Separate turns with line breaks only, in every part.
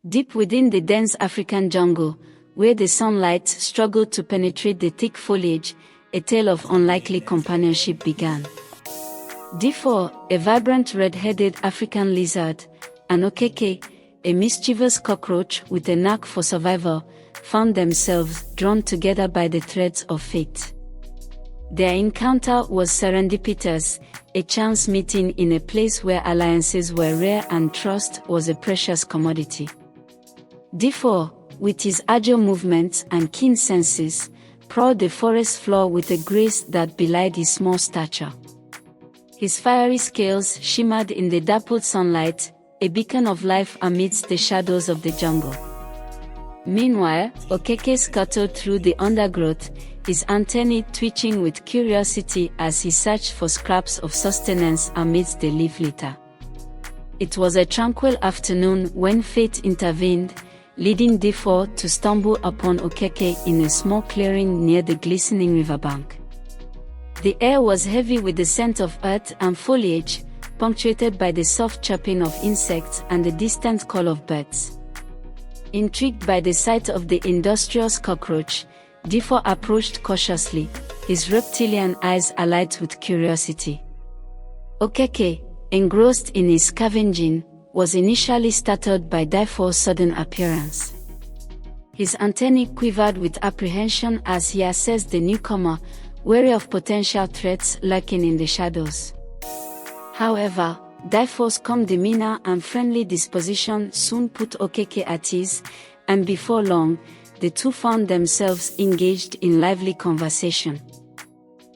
Deep within the dense African jungle, where the sunlight struggled to penetrate the thick foliage, a tale of unlikely companionship began. D4, a vibrant red-headed African lizard, and Okeke, a mischievous cockroach with a knack for survival, found themselves drawn together by the threads of fate. Their encounter was serendipitous, a chance meeting in a place where alliances were rare and trust was a precious commodity. D4, with his agile movements and keen senses, prowled the forest floor with a grace that belied his small stature. His fiery scales shimmered in the dappled sunlight, a beacon of life amidst the shadows of the jungle. Meanwhile, Okeke scuttled through the undergrowth, his antennae twitching with curiosity as he searched for scraps of sustenance amidst the leaf litter. It was a tranquil afternoon when fate intervened, leading D4 to stumble upon Okeke in a small clearing near the glistening riverbank. The air was heavy with the scent of earth and foliage, punctuated by the soft chirping of insects and the distant call of birds. Intrigued by the sight of the industrious cockroach, D4 approached cautiously, his reptilian eyes alight with curiosity. Okeke, engrossed in his scavenging, was initially startled by D4's sudden appearance. His antennae quivered with apprehension as he assessed the newcomer, wary of potential threats lurking in the shadows. However, D4's calm demeanor and friendly disposition soon put Okeke at ease, and before long, the two found themselves engaged in lively conversation.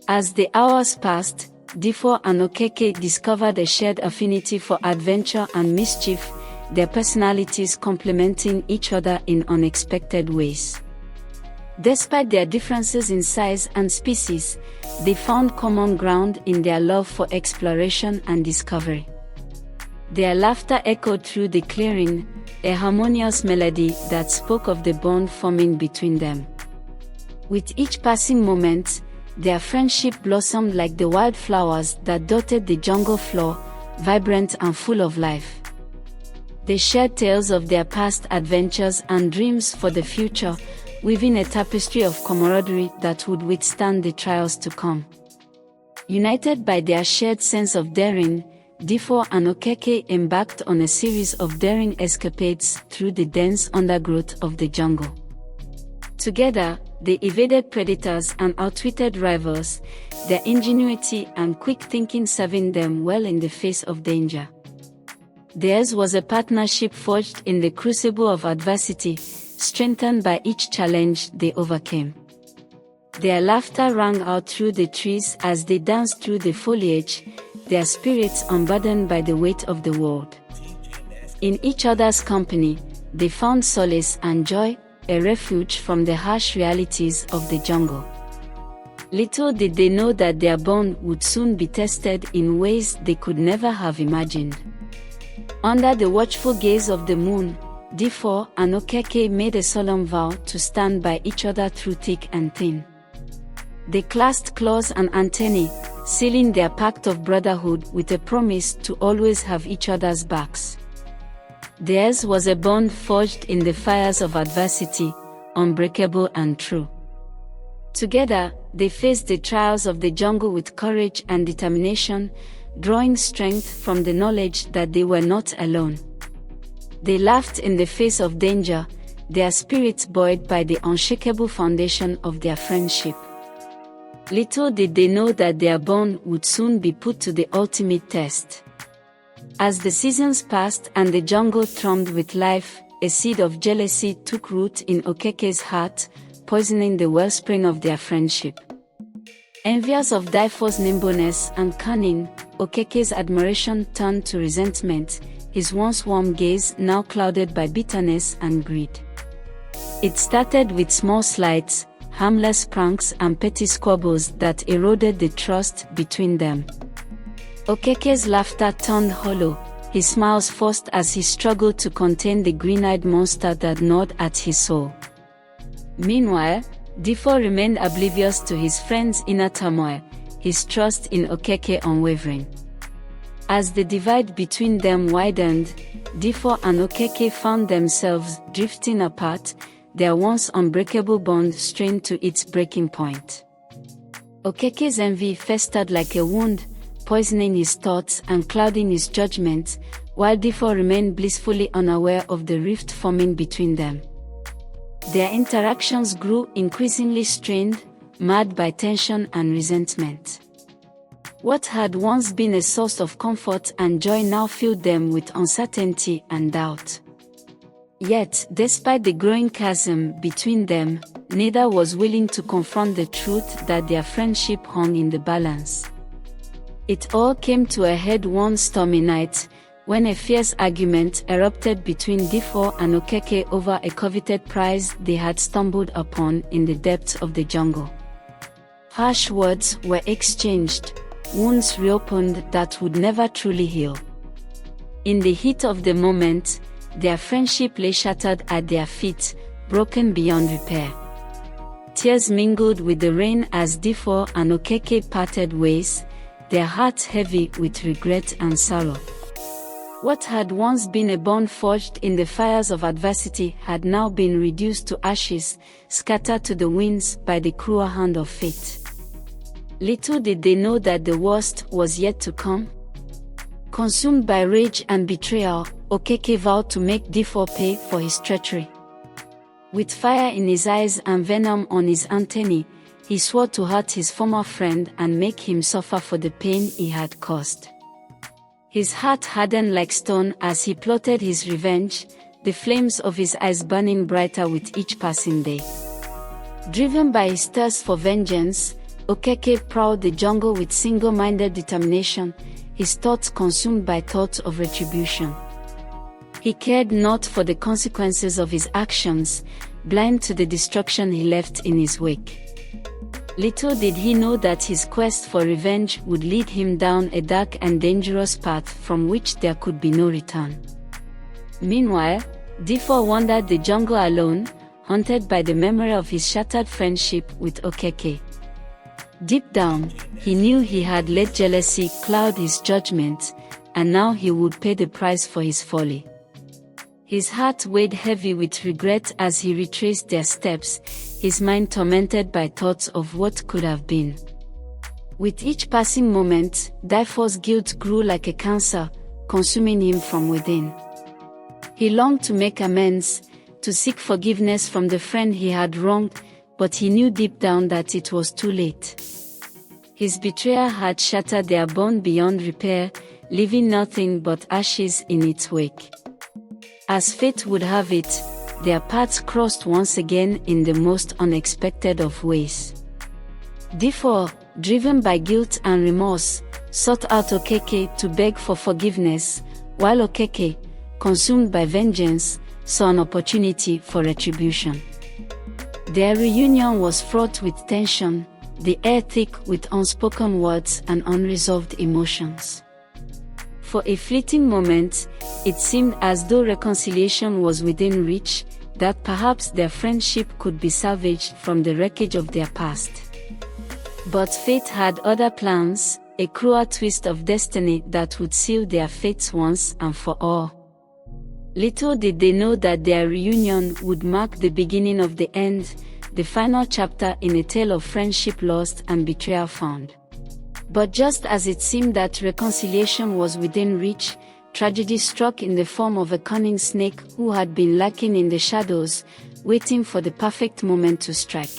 As the hours passed, D4 and Okeke discovered a shared affinity for adventure and mischief, their personalities complementing each other in unexpected ways. Despite their differences in size and species, they found common ground in their love for exploration and discovery. Their laughter echoed through the clearing, a harmonious melody that spoke of the bond forming between them. With each passing moment, their friendship blossomed like the wildflowers that dotted the jungle floor, vibrant and full of life. They shared tales of their past adventures and dreams for the future, weaving a tapestry of camaraderie that would withstand the trials to come. United by their shared sense of daring, D4 and Okeke embarked on a series of daring escapades through the dense undergrowth of the jungle. Together, they evaded predators and outwitted rivals, their ingenuity and quick thinking serving them well in the face of danger. Theirs was a partnership forged in the crucible of adversity, strengthened by each challenge they overcame. Their laughter rang out through the trees as they danced through the foliage, their spirits unburdened by the weight of the world. In each other's company, they found solace and joy, a refuge from the harsh realities of the jungle. Little did they know that their bond would soon be tested in ways they could never have imagined. Under the watchful gaze of the moon, D4 and Okeke made a solemn vow to stand by each other through thick and thin. They clasped claws and antennae, sealing their pact of brotherhood with a promise to always have each other's backs. Theirs was a bond forged in the fires of adversity, unbreakable and true. Together, they faced the trials of the jungle with courage and determination, drawing strength from the knowledge that they were not alone. They laughed in the face of danger, their spirits buoyed by the unshakable foundation of their friendship. Little did they know that their bond would soon be put to the ultimate test. As the seasons passed and the jungle thrummed with life, a seed of jealousy took root in Okeke's heart, poisoning the wellspring of their friendship. Envious of D4's nimbleness and cunning, Okeke's admiration turned to resentment, his once warm gaze now clouded by bitterness and greed. It started with small slights, harmless pranks and petty squabbles that eroded the trust between them. Okeke's laughter turned hollow, his smiles forced as he struggled to contain the green-eyed monster that gnawed at his soul. Meanwhile, D4 remained oblivious to his friend's inner turmoil, his trust in Okeke unwavering. As the divide between them widened, Difo and Okeke found themselves drifting apart, their once unbreakable bond strained to its breaking point. Okeke's envy festered like a wound, poisoning his thoughts and clouding his judgment, while Difo remained blissfully unaware of the rift forming between them. Their interactions grew increasingly strained, marred by tension and resentment. What had once been a source of comfort and joy now filled them with uncertainty and doubt. Yet, despite the growing chasm between them, neither was willing to confront the truth that their friendship hung in the balance. It all came to a head one stormy night, when a fierce argument erupted between Difo and Okeke over a coveted prize they had stumbled upon in the depths of the jungle. Harsh words were exchanged, wounds reopened that would never truly heal. In the heat of the moment, their friendship lay shattered at their feet, broken beyond repair. Tears mingled with the rain as Difo and Okeke parted ways, their hearts heavy with regret and sorrow. What had once been a bond forged in the fires of adversity had now been reduced to ashes, scattered to the winds by the cruel hand of fate. Little did they know that the worst was yet to come. Consumed by rage and betrayal, Okeke vowed to make Difo pay for his treachery. With fire in his eyes and venom on his antennae, he swore to hurt his former friend and make him suffer for the pain he had caused. His heart hardened like stone as he plotted his revenge, the flames of his eyes burning brighter with each passing day. Driven by his thirst for vengeance, Okeke prowled the jungle with single-minded determination, his thoughts consumed by thoughts of retribution. He cared not for the consequences of his actions, blind to the destruction he left in his wake. Little did he know that his quest for revenge would lead him down a dark and dangerous path from which there could be no return. Meanwhile, Difo wandered the jungle alone, haunted by the memory of his shattered friendship with Okeke. Deep down, he knew he had let jealousy cloud his judgment, and now he would pay the price for his folly. His heart weighed heavy with regret as he retraced their steps, his mind tormented by thoughts of what could have been. With each passing moment, Difo's guilt grew like a cancer, consuming him from within. He longed to make amends, to seek forgiveness from the friend he had wronged, but he knew deep down that it was too late. His betrayal had shattered their bond beyond repair, leaving nothing but ashes in its wake. As fate would have it, their paths crossed once again in the most unexpected of ways. Difo, driven by guilt and remorse, sought out Okeke to beg for forgiveness, while Okeke, consumed by vengeance, saw an opportunity for retribution. Their reunion was fraught with tension, the air thick with unspoken words and unresolved emotions. For a fleeting moment, it seemed as though reconciliation was within reach, that perhaps their friendship could be salvaged from the wreckage of their past. But fate had other plans, a cruel twist of destiny that would seal their fates once and for all. Little did they know that their reunion would mark the beginning of the end, the final chapter in a tale of friendship lost and betrayal found. But just as it seemed that reconciliation was within reach, tragedy struck in the form of a cunning snake who had been lurking in the shadows, waiting for the perfect moment to strike.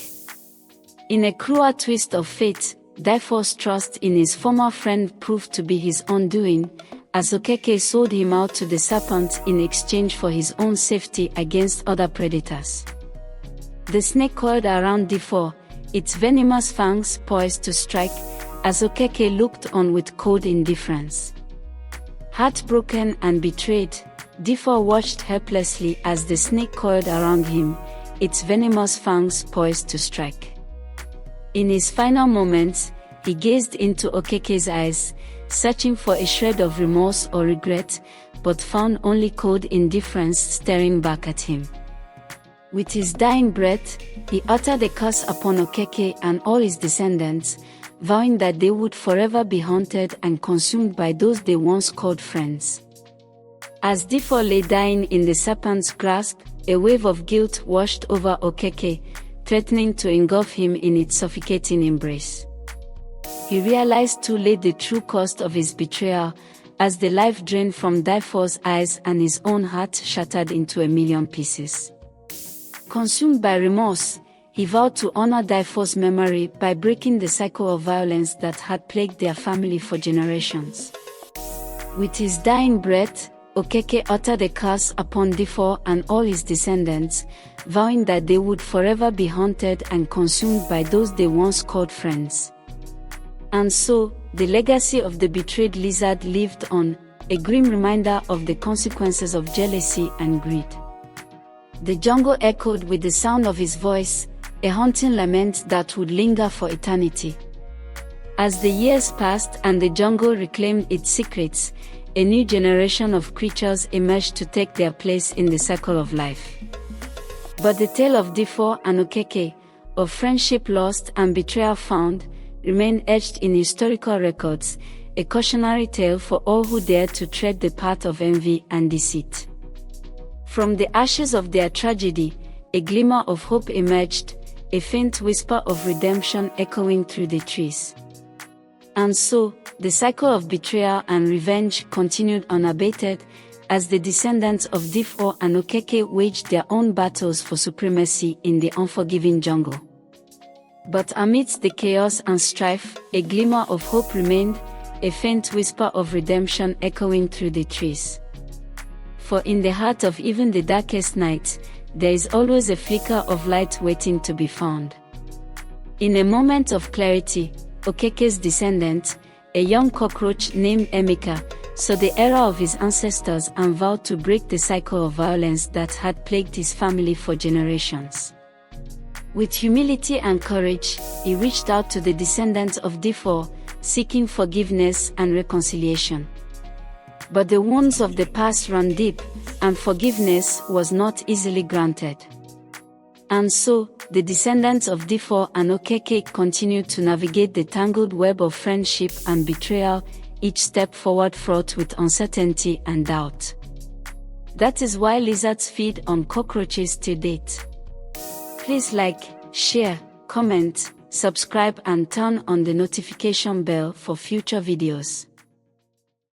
In a cruel twist of fate, Difo's trust in his former friend proved to be his undoing, as Okeke sold him out to the serpent in exchange for his own safety against other predators. The snake coiled around Difo, its venomous fangs poised to strike, as Okeke looked on with cold indifference. Heartbroken and betrayed, Difo watched helplessly as the snake coiled around him, its venomous fangs poised to strike. In his final moments, he gazed into Okeke's eyes, searching for a shred of remorse or regret, but found only cold indifference staring back at him. With his dying breath, he uttered a curse upon Okeke and all his descendants, vowing that they would forever be haunted and consumed by those they once called friends. As Difo lay dying in the serpent's grasp, a wave of guilt washed over Okeke, threatening to engulf him in its suffocating embrace. He realized too late the true cost of his betrayal, as the life drained from Difo's eyes and his own heart shattered into a million pieces. Consumed by remorse, he vowed to honor Difo's memory by breaking the cycle of violence that had plagued their family for generations. With his dying breath, Okeke uttered a curse upon Difo and all his descendants, vowing that they would forever be haunted and consumed by those they once called friends. And so, the legacy of the betrayed lizard lived on, a grim reminder of the consequences of jealousy and greed. The jungle echoed with the sound of his voice, a haunting lament that would linger for eternity. As the years passed and the jungle reclaimed its secrets, a new generation of creatures emerged to take their place in the circle of life. But the tale of Difo and Okeke, of friendship lost and betrayal found, remained etched in historical records, a cautionary tale for all who dared to tread the path of envy and deceit. From the ashes of their tragedy, a glimmer of hope emerged, a faint whisper of redemption echoing through the trees. And so, the cycle of betrayal and revenge continued unabated, as the descendants of Difo and Okeke waged their own battles for supremacy in the unforgiving jungle. But amidst the chaos and strife, a glimmer of hope remained, a faint whisper of redemption echoing through the trees. For in the heart of even the darkest night, there is always a flicker of light waiting to be found. In a moment of clarity, Okeke's descendant, a young cockroach named Emeka, saw the error of his ancestors and vowed to break the cycle of violence that had plagued his family for generations. With humility and courage, he reached out to the descendants of Difo, seeking forgiveness and reconciliation. But the wounds of the past run deep, and forgiveness was not easily granted. And so, the descendants of Difo and Okeke continued to navigate the tangled web of friendship and betrayal, each step forward fraught with uncertainty and doubt. That is why lizards feed on cockroaches to date. Please like, share, comment, subscribe and turn on the notification bell for future videos.